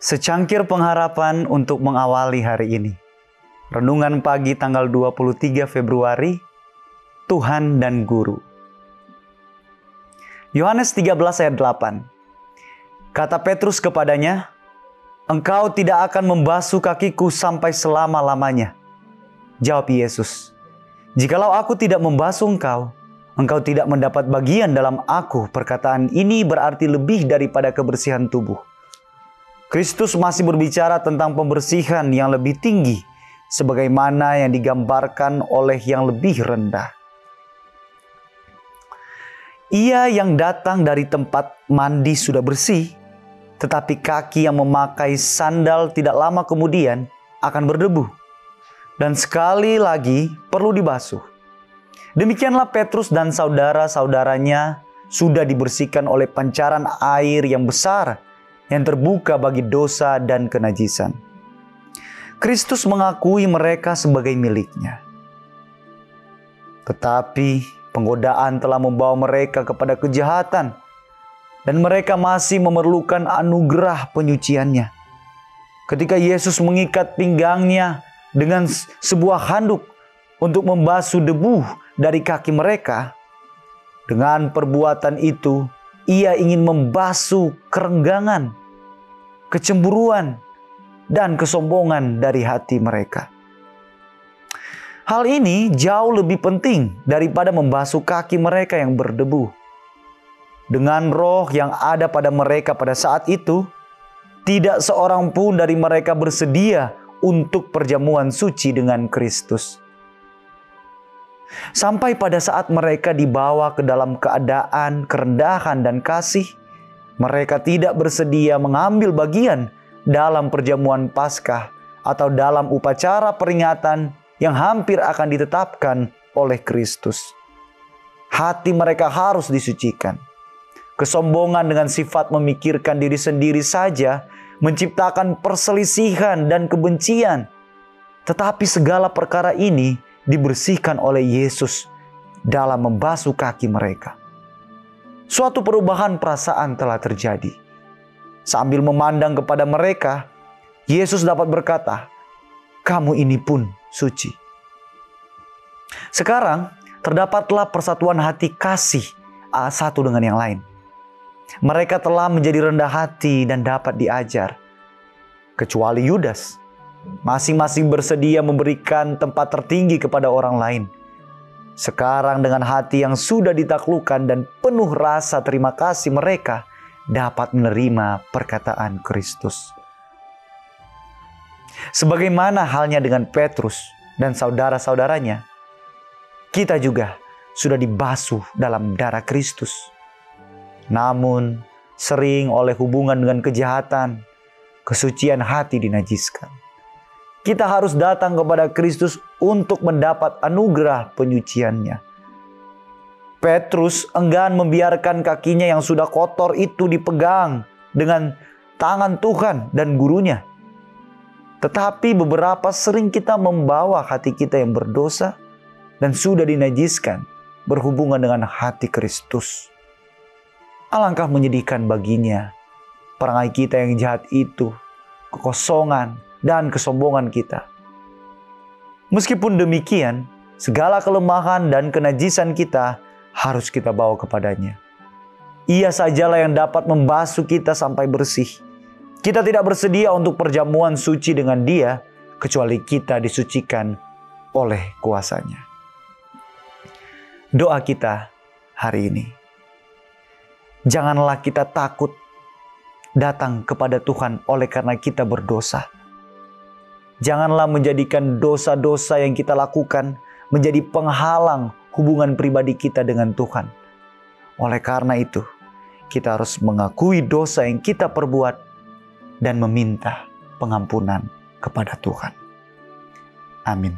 Secangkir pengharapan untuk mengawali hari ini. Renungan pagi tanggal 23 Februari, Tuhan dan Guru. Yohanes 13 ayat 8. Kata Petrus kepadanya, "Engkau tidak akan membasuh kakiku sampai selama-lamanya." Jawab Yesus, "Jikalau aku tidak membasuh engkau, engkau tidak mendapat bagian dalam aku." Perkataan ini berarti lebih daripada kebersihan tubuh. Kristus masih berbicara tentang pembersihan yang lebih tinggi, sebagaimana yang digambarkan oleh yang lebih rendah. Ia yang datang dari tempat mandi sudah bersih, tetapi kaki yang memakai sandal tidak lama kemudian akan berdebu, dan sekali lagi perlu dibasuh. Demikianlah Petrus dan saudara-saudaranya sudah dibersihkan oleh pancaran air yang besar yang terbuka bagi dosa dan kenajisan. Kristus mengakui mereka sebagai miliknya. Tetapi penggodaan telah membawa mereka kepada kejahatan, dan mereka masih memerlukan anugerah penyuciannya. Ketika Yesus mengikat pinggangnya dengan sebuah handuk untuk membasuh debu dari kaki mereka, dengan perbuatan itu Ia ingin membasuh kerenggangan, kecemburuan, dan kesombongan dari hati mereka. Hal ini jauh lebih penting daripada membasuh kaki mereka yang berdebu. Dengan roh yang ada pada mereka pada saat itu, tidak seorang pun dari mereka bersedia untuk perjamuan suci dengan Kristus. Sampai pada saat mereka dibawa ke dalam keadaan kerendahan dan kasih, mereka tidak bersedia mengambil bagian dalam perjamuan Paskah atau dalam upacara peringatan yang hampir akan ditetapkan oleh Kristus. Hati mereka harus disucikan. Kesombongan dengan sifat memikirkan diri sendiri saja menciptakan perselisihan dan kebencian. Tetapi segala perkara ini dibersihkan oleh Yesus dalam membasuh kaki mereka. Suatu perubahan perasaan telah terjadi. Sambil memandang kepada mereka, Yesus dapat berkata, "Kamu ini pun suci." Sekarang terdapatlah persatuan hati kasih satu dengan yang lain. Mereka telah menjadi rendah hati dan dapat diajar. Kecuali Yudas, masing-masing bersedia memberikan tempat tertinggi kepada orang lain. Sekarang dengan hati yang sudah ditaklukkan dan penuh rasa terima kasih, mereka dapat menerima perkataan Kristus. Sebagaimana halnya dengan Petrus dan saudara-saudaranya, kita juga sudah dibasuh dalam darah Kristus. Namun sering oleh hubungan dengan kejahatan, kesucian hati dinajiskan. Kita harus datang kepada Kristus untuk mendapat anugerah penyuciannya. Petrus enggan membiarkan kakinya yang sudah kotor itu dipegang dengan tangan Tuhan dan gurunya. Tetapi beberapa sering kita membawa hati kita yang berdosa dan sudah dinajiskan berhubungan dengan hati Kristus. Alangkah menyedihkan baginya perangai kita yang jahat itu, kekosongan dan kesombongan kita. Meskipun demikian, segala kelemahan dan kenajisan kita harus kita bawa kepadanya. Ia sajalah yang dapat membasuh kita sampai bersih. Kita tidak bersedia untuk perjamuan suci dengan Dia, kecuali kita disucikan oleh kuasa-Nya. Doa kita hari ini. Janganlah kita takut datang kepada Tuhan oleh karena kita berdosa. Janganlah menjadikan dosa-dosa yang kita lakukan menjadi penghalang hubungan pribadi kita dengan Tuhan. Oleh karena itu, kita harus mengakui dosa yang kita perbuat dan meminta pengampunan kepada Tuhan. Amin.